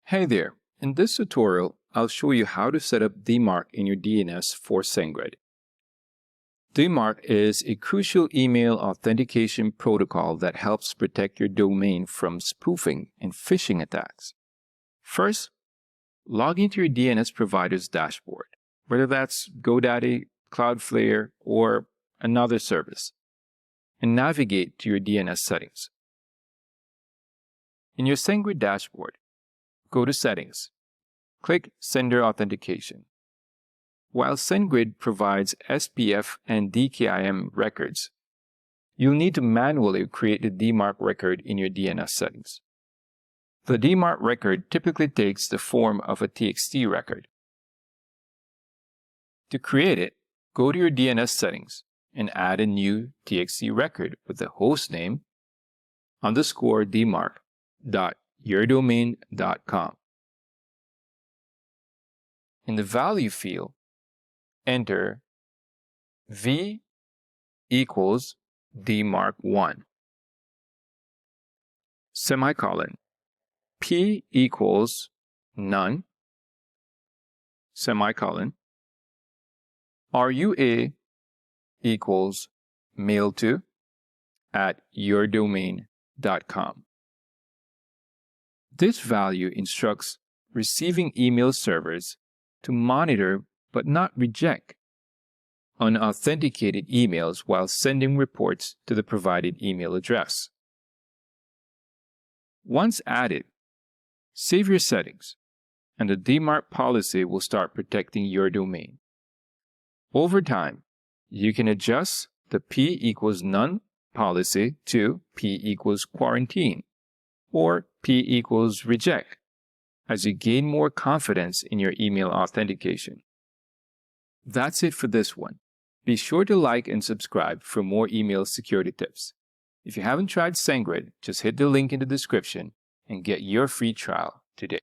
Hey there, in this tutorial, I'll show you how to set up DMARC in your DNS for SendGrid. DMARC is a crucial email authentication protocol that helps protect your domain from spoofing and phishing attacks. First, log into your DNS provider's dashboard, whether that's GoDaddy, Cloudflare, or another service, and navigate to your DNS settings. In your SendGrid dashboard, go to Settings. Click Sender Authentication. While SendGrid provides SPF and DKIM records, you'll need to manually create the DMARC record in your DNS settings. The DMARC record typically takes the form of a TXT record. To create it, go to your DNS settings and add a new TXT record with the hostname _DMARC.yourdomain.com. In the value field, enter v equals DMARC1, semicolon, p equals none, semicolon, RUA equals mail2@yourdomain.com. This value instructs receiving email servers to monitor but not reject unauthenticated emails while sending reports to the provided email address. Once added, save your settings, and the DMARC policy will start protecting your domain. Over time, you can adjust the P equals none policy to P equals quarantine or P equals reject as you gain more confidence in your email authentication. That's it for this one. Be sure to like and subscribe for more email security tips. If you haven't tried SendGrid, just hit the link in the description and get your free trial today.